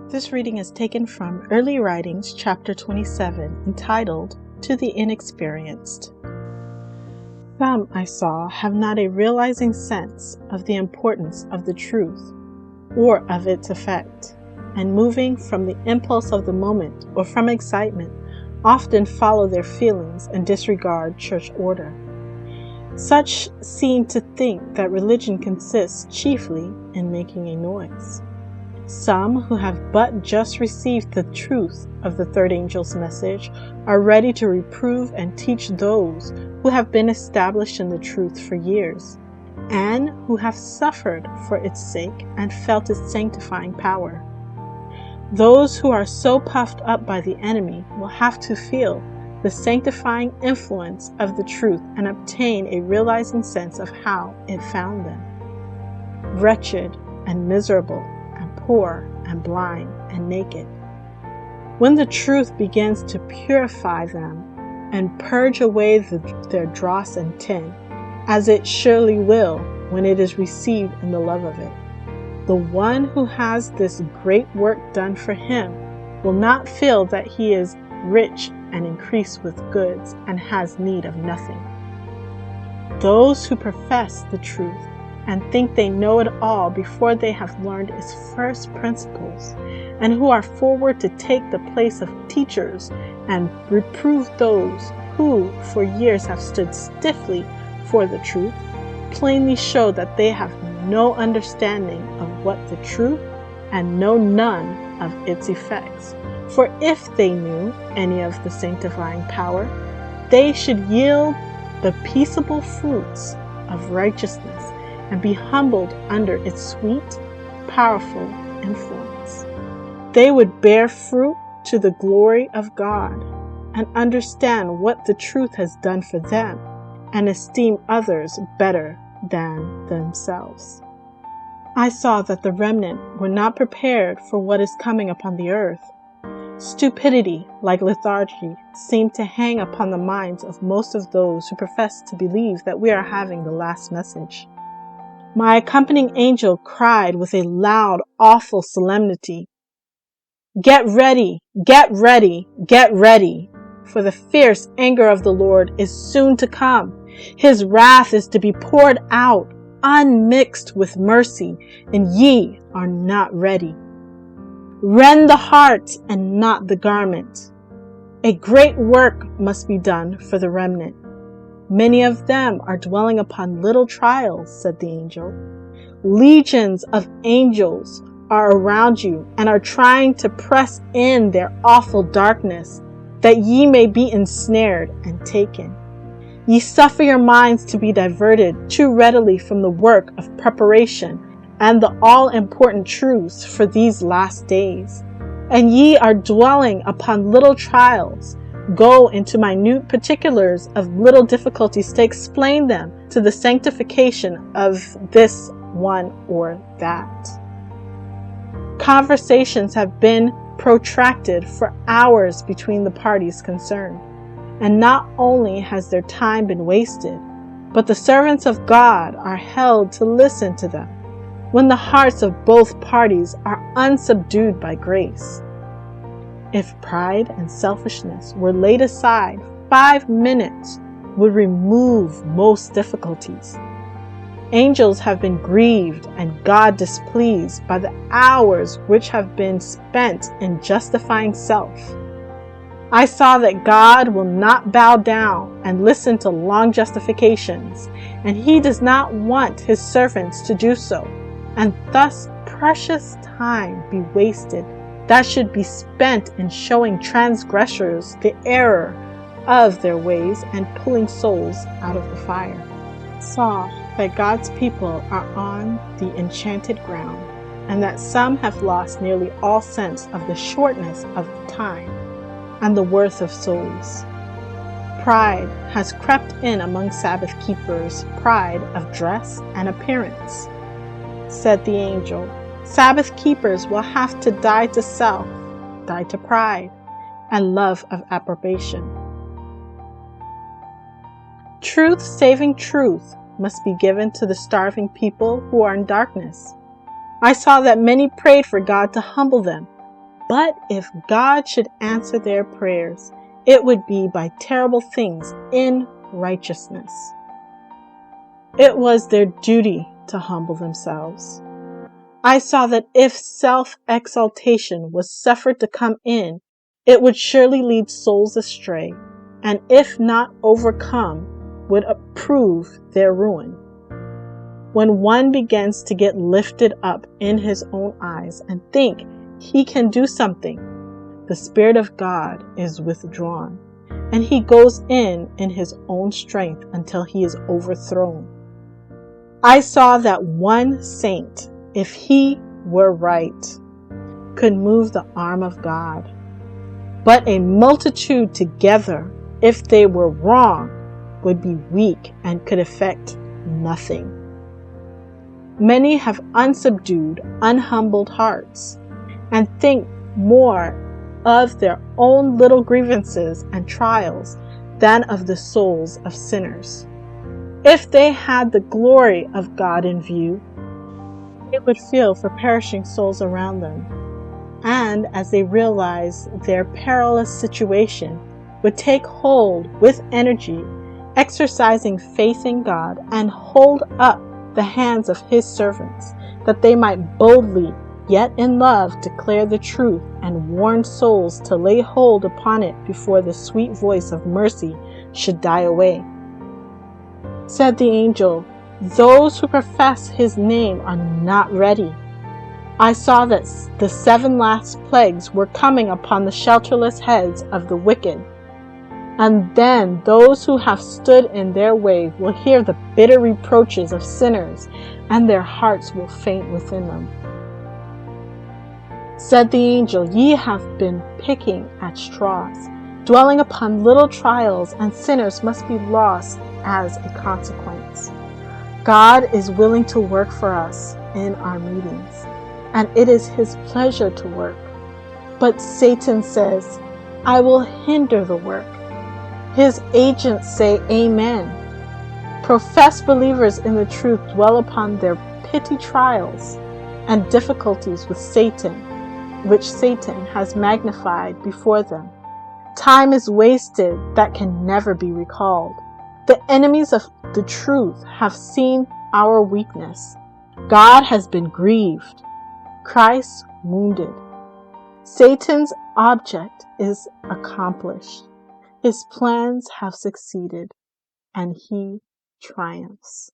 This reading is taken from Early Writings, chapter 27, entitled, To the Inexperienced. Some, I saw, have not a realizing sense of the importance of the truth or of its effect, and moving from the impulse of the moment or from excitement, often follow their feelings and disregard church order. Such seem to think that religion consists chiefly in making a noise. Some who have but just received the truth of the third angel's message are ready to reprove and teach those who have been established in the truth for years, and who have suffered for its sake and felt its sanctifying power. Those who are so puffed up by the enemy will have to feel the sanctifying influence of the truth and obtain a realizing sense of how it found them. Wretched and miserable, poor and blind and naked. When the truth begins to purify them and purge away their dross and tin, as it surely will when it is received in the love of it, the one who has this great work done for him will not feel that he is rich and increased with goods and has need of nothing. Those who profess the truth and think they know it all before they have learned its first principles, and who are forward to take the place of teachers and reprove those who for years have stood stiffly for the truth, plainly show that they have no understanding of what the truth and know none of its effects. For if they knew any of the sanctifying power, they should yield the peaceable fruits of righteousness and be humbled under its sweet, powerful influence. They would bear fruit to the glory of God and understand what the truth has done for them and esteem others better than themselves. I saw that the remnant were not prepared for what is coming upon the earth. Stupidity, like lethargy, seemed to hang upon the minds of most of those who profess to believe that we are having the last message. My accompanying angel cried with a loud, awful solemnity, "Get ready, get ready, get ready, for the fierce anger of the Lord is soon to come. His wrath is to be poured out, unmixed with mercy, and ye are not ready. Rend the heart and not the garment. A great work must be done for the remnant. Many of them are dwelling upon little trials," said the angel. "Legions of angels are around you and are trying to press in their awful darkness, that ye may be ensnared and taken. Ye suffer your minds to be diverted too readily from the work of preparation and the all-important truths for these last days. And ye are dwelling upon little trials. Go into minute particulars of little difficulties to explain them to the sanctification of this one or that. Conversations have been protracted for hours between the parties concerned, and not only has their time been wasted, but the servants of God are held to listen to them, when the hearts of both parties are unsubdued by grace. If pride and selfishness were laid aside, 5 minutes would remove most difficulties. Angels have been grieved and God displeased by the hours which have been spent in justifying self. I saw that God will not bow down and listen to long justifications, and He does not want His servants to do so, and thus precious time be wasted that should be spent in showing transgressors the error of their ways and pulling souls out of the fire. Saw that God's people are on the enchanted ground, and that some have lost nearly all sense of the shortness of time and the worth of souls. Pride has crept in among Sabbath keepers, pride of dress and appearance. Said the angel, Sabbath keepers will have to die to self, die to pride, and love of approbation. Truth-saving truth must be given to the starving people who are in darkness. I saw that many prayed for God to humble them, But if God should answer their prayers, it would be by terrible things in righteousness. It was their duty to humble themselves. I saw that if self-exaltation was suffered to come in, it would surely lead souls astray, and if not overcome, would prove their ruin. When one begins to get lifted up in his own eyes and think he can do something, the Spirit of God is withdrawn, and he goes in his own strength until he is overthrown. I saw that one saint, if he were right, could move the arm of God, but a multitude together, if they were wrong, would be weak and could effect nothing. Many have unsubdued, unhumbled hearts, and think more of their own little grievances and trials than of the souls of sinners. If they had the glory of God in view, they would feel for perishing souls around them, and as they realize their perilous situation, would take hold with energy, exercising faith in God, and hold up the hands of His servants, that they might boldly, yet in love, declare the truth and warn souls to lay hold upon it before the sweet voice of mercy should die away. Said the angel, "Those who profess His name are not ready." I saw that the 7 last plagues were coming upon the shelterless heads of the wicked, and then those who have stood in their way will hear the bitter reproaches of sinners, and their hearts will faint within them. Said the angel, "Ye have been picking at straws, dwelling upon little trials, and sinners must be lost as a consequence. God is willing to work for us in our meetings, and it is His pleasure to work. But Satan says, 'I will hinder the work.' His agents say, 'Amen.' Professed believers in the truth dwell upon their petty trials and difficulties with Satan, which Satan has magnified before them. Time is wasted that can never be recalled. The enemies of the truth have seen our weakness. God has been grieved, Christ wounded. Satan's object is accomplished. His plans have succeeded, and he triumphs."